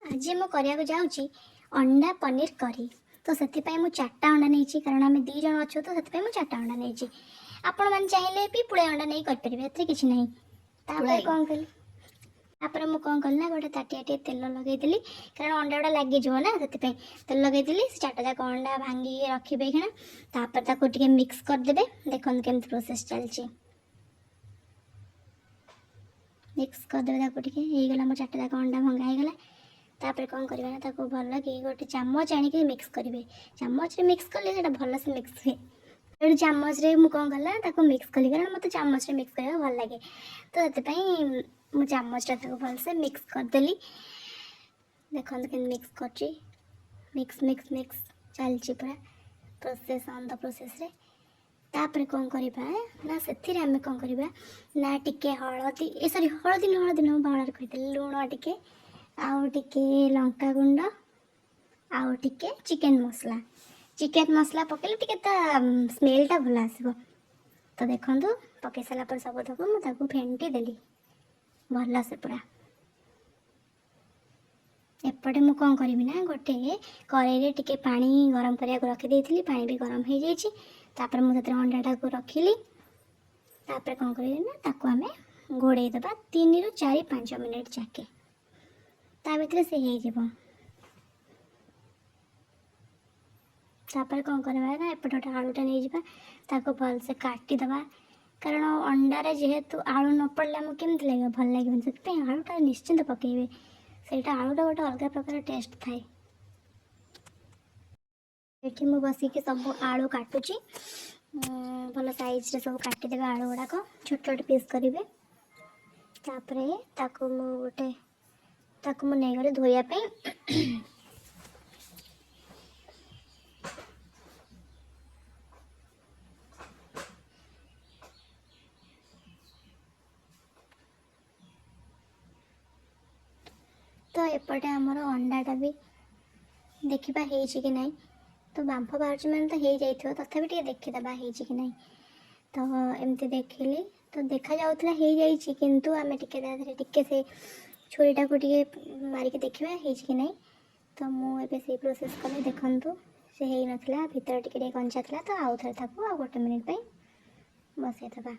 आज ମୁଁ କରିବାକୁ ଯାଉଛି ଅଣ୍ଡା ପନିର କରି। ତ ସେଥିପାଇଁ ମୁଁ 4ଟା ଅଣ୍ଡା ନେଇଛି, କାରଣ ଆମେ 2 ଜଣ ଅଛୁ, ତ ସେଥିପାଇଁ ମୁଁ 4ଟା ଅଣ୍ଡା ନେଇଛି। ଆପଣମାନେ ଚାହିଁଲେ ବି ପୁଳାଏ ଅଣ୍ଡା ନେଇ କରିପାରିବେ, ଏଥିରେ କିଛି ନାହିଁ। ତାପରେ କ'ଣ କଲି, ମୁଁ କ'ଣ କଲି ନା ଗୋଟେ ତାଟିଆ ଟିକେ ତେଲ ଲଗେଇଦେଲି, କାରଣ ଅଣ୍ଡା ଗୁଡ଼ା ଲାଗିଯିବ ନା, ସେଥିପାଇଁ ତେଲ ଲଗେଇଦେଲି। ସେ 4ଟା ଯାକ ଅଣ୍ଡା ଭାଙ୍ଗିକି ରଖିବେ ଏଇଖିଣା। ତାପରେ ତାକୁ ଟିକେ ମିକ୍ସ କରିଦେବେ। ଦେଖନ୍ତୁ କେମିତି ପ୍ରୋସେସ୍ ଚାଲିଛି। ମିକ୍ସ କରିଦେବେ ତାକୁ ଟିକେ, ହେଇଗଲା ମୋ 4ଟା ଯାକ ଅଣ୍ଡା ଭଙ୍ଗା ହେଇଗଲା। तापर कौन करवा ना ताको भल कि गोटे चामच आनिक मिक्स करेंगे। चामच मिक्स कले से भल से मिक्स हुए। गोटे चामच मुझे कौन कला ताको मिक्स कली, कारण मत चामच मिक्स करने भल लगे, तो से मु चामचटा भल से मिक्स करदेली। देखो के मिक्स कर मिक्स मिक्स मिक्स चलती पूरा प्रोसेस ऑन द प्रोसेस रे। तापर कौन करवा ना से आम कौन करवा ना टिके हलदी सॉरी हलदी हलदी बाड़ कही लुण टिके आउ टिके लंका गुंड आउ टिके चिकेन मसला पकेले टिके ता स्मेलटा भल आसो। तो देखो पकई सारा पर सब तक मुझे फेंटी देली भल से पूरा। एपटे मु कौन करी ना गोटे कड़े टिके पानी गरम करने रखी पानी भी गरम हो जाइए। तापर मुझे अंडाटा को रखिली। तापर कौन करी ना ताको आमे घोड़े दबा 3 ରୁ 4-5 मिनट जाके ता भीतर से हो। तापर कौन करवा ना एपटे गोटे आलूटा नहीं जावा ताको भल से काटिदबा, कारण अंडारे जेहेतु आलू न पड़े आमको केमती लगे भल लगे, से आलूटा निश्चिंत पकेबे। सेटा आलूटा गोटे अलग प्रकार टेस्ट थाए। ये मु बसिक सब आलू काटुची भल साइज रे सब काटिदेवे आलू गुड़ाक छोट छोट पीस करेंगे। तापर ताको मु गोटे ताको मु नहीं गले धोयापे। तो एपटे आमर अंडाटा भी देखा कि नहीं, तो बांफ बाहर मैंने तो हो जाइए तथापि टे देखीदबा कि नहीं। तो एमती देखिली तो देखा जाऊला हो जाइए, किंतु आम टे से छुरीटा को टे मारिक देखा कि नहीं। तो मुझे से प्रोसेस कले देखु से हो नाला भितर टे कंचा था, तो आउ थे आ गोटे मिनिट बसईदबा।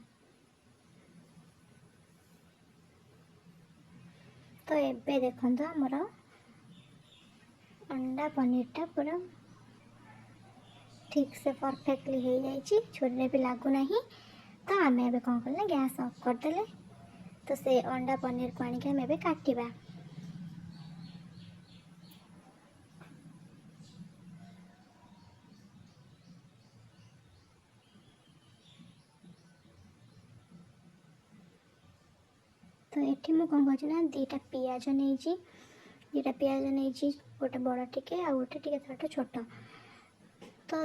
तो एबे देखो आमर अंडा पनीरटा पूरा ठीक से परफेक्टली हो जाइए, छुरी भी लगुना। तो आम ए कौन कले गैस ऑफ करदे। तो से अंडा पनीर को आनिक आम काटिबा। तो ये मुझे कौन कर 2टा पियाज नहीं, 2टा पियाज नहीं, गोटे बड़ टिके आ गोटे टे छोट। तो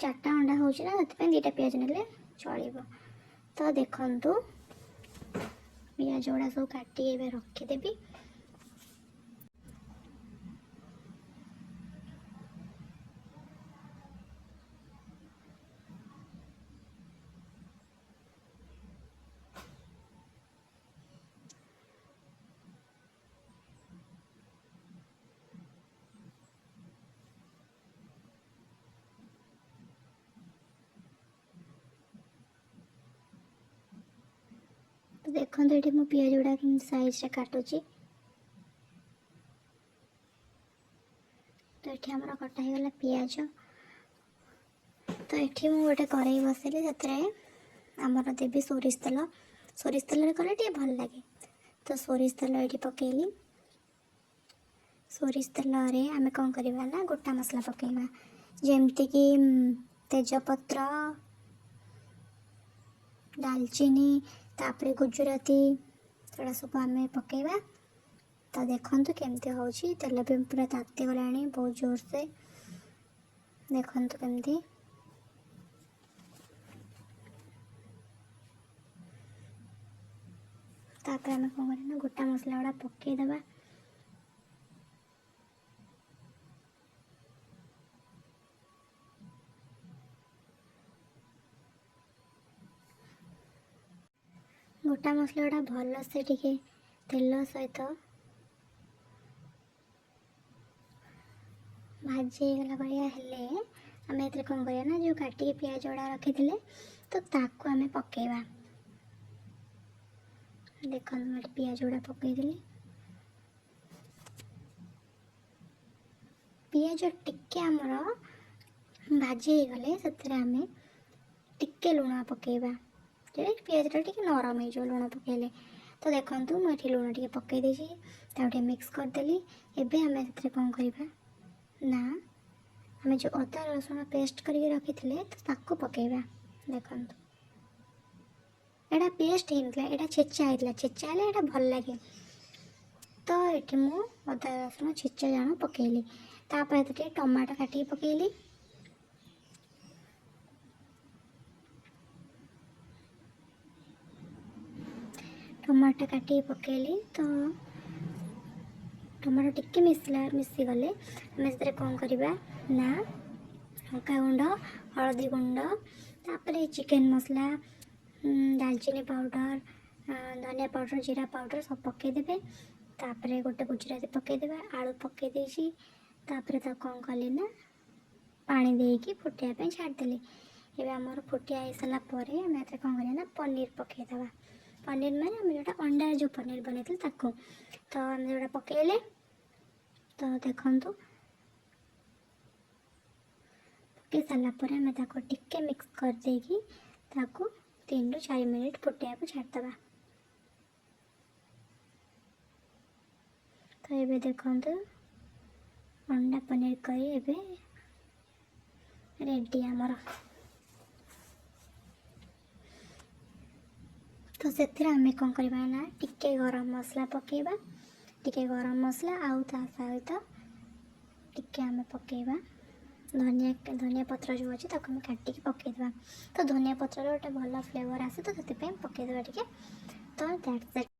4टा अंडा हो 2टा पियाज ने चलो। तो देखु पियाज गुड़ा सब काटी रखीदेवी। तो देखो ये मो पियाज गुड़ा कि साइज रे काटुची। तो ये आमर कटा हो गला पियाज। तो ये मुझे गोटे कड़े बसैली से आमर देवी सोरिष तेल कले टे भल लगे। तो सोरिष तेल ये पकेली। सोरिष तेल आम कौन करवा ना गोटा मसला पकेवा, जमती कि तेजपत्र, दालचीनी, तापर गुजराती थोड़ा सब आम पकेवा। तो देखो केमती हो तेल भी पूरा ताती गला बहुत जोर से। देखो केमती तापर आम कौन करना गोटा मसला गुड़ा पकईदबा। गोटा मसला गुड़ा भल से टिके तेल सहित भाजी ହେଇଗଲା ଭଳିଆ ହେଲେ ଆମେ ଏଥିରେ କ'ଣ କରିବା ନା ଯେଉଁ କାଟିକି ପିଆଜ ଗୁଡ଼ା ରଖିଥିଲେ ତ ତାକୁ ଆମେ ପକାଇବା। ଦେଖନ୍ତୁ ମୁଁ ଏଠି ପିଆଜ ଗୁଡ଼ା ପକାଇଦେଲି। ପିଆଜ ଟିକେ ଆମର ଭାଜି ହେଇଗଲେ ସେଥିରେ ଆମେ ଟିକେ ଲୁଣ ପକାଇବା, ପିଆଜଟା ଟିକେ ନରମ ହେଇଯିବ ଲୁଣ ପକାଇଲେ। ତ ଦେଖନ୍ତୁ ମୁଁ ଏଠି ଲୁଣ ଟିକେ ପକାଇ ଦେଇଛି, ତାକୁ ଟିକେ ମିକ୍ସ କରିଦେଲି। ଏବେ ଆମେ ସେଥିରେ କ'ଣ କରିବା ନା ଆମେ ଯେଉଁ ଅଦା ରସୁଣ ପେଷ୍ଟ କରିକି ରଖିଥିଲେ ତ ତାକୁ ପକାଇବା। ଦେଖନ୍ତୁ ଏଇଟା ପେଷ୍ଟ ହେଇନଥିଲା, ଏଇଟା ଛେଚା ହେଇଥିଲା, ଛେଚା ହେଲେ ଏଇଟା ଭଲ ଲାଗେ। ତ ଏଠି ମୁଁ ଅଦା ରସୁଣ ଛେଚା ଜାଣ ପକାଇଲି। ତାପରେ ଟିକେ ଟମାଟୋ କାଟିକି ପକାଇଲି। ଟମାଟୋ କାଟିକି ପକାଇଲି ତ ଟମାଟୋ ଟିକେ ମିଶିଗଲେ ଆମେ ସେଥିରେ କ'ଣ କରିବା ନା ଲଙ୍କା ଗୁଣ୍ଡ, ହଳଦୀ ଗୁଣ୍ଡ, ତାପରେ ଚିକେନ୍ ମସଲା, ଡାଲଚିନି ପାଉଡ଼ର, ଧନିଆ ପାଉଡ଼ର, ଜିରା ପାଉଡ଼ର ସବୁ ପକାଇଦେବେ। ତାପରେ ଗୋଟେ ଗୁଜୁରାତି ପକାଇଦେବେ। ଆଳୁ ପକାଇ ଦେଇଛି। ତାପରେ ତାକୁ କ'ଣ କଲି ନା ପାଣି ଦେଇକି ଫୁଟାଇବା ପାଇଁ ଛାଡ଼ିଦେଲି। ଏବେ ଆମର ଫୁଟିଆ ହେଇସାରିଲା ପରେ ଆମେ ଏଥିରେ କ'ଣ କରିବା ନା ପନିର ପକାଇଦେବା। ପନିର ମାନେ ଆମେ ଯେଉଁଟା ଅଣ୍ଡାରେ ଯେଉଁ ପନିର ବନେଇଥିଲେ ତାକୁ ତ ଆମେ ଯେଉଁଟା ପକାଇଲେ ତ ଦେଖନ୍ତୁ ପକାଇ ସାରିଲା ପରେ ଆମେ ତାକୁ ଟିକେ ମିକ୍ସ କରିଦେଇକି ତାକୁ 3 ରୁ 4 ମିନିଟ୍ ଫୁଟାଇବାକୁ ଛାଡ଼ିଦେବା। ତ ଏବେ ଦେଖନ୍ତୁ ଅଣ୍ଡା ପନିର କରି ଏବେ ରେଡ଼ି ଆମର। ତ ସେଥିରେ ଆମେ କ'ଣ କରିବା ନା ଟିକେ ଗରମ ମସଲା ପକାଇବା, ଟିକେ ଗରମ ମସଲା ଆଉ ତା ସହିତ ଟିକେ ଆମେ ପକାଇବା ଧନିଆ ପତ୍ର ଯେଉଁ ଅଛି ତାକୁ ଆମେ କାଟିକି ପକାଇଦେବା। ତ ଧନିଆ ପତ୍ରର ଗୋଟେ ଭଲ ଫ୍ଲେଭର୍ ଆସେ ତ ସେଥିପାଇଁ ପକାଇଦେବା ଟିକେ। ତ ଦ୍ୟାଟ୍ସ ଇଟ୍।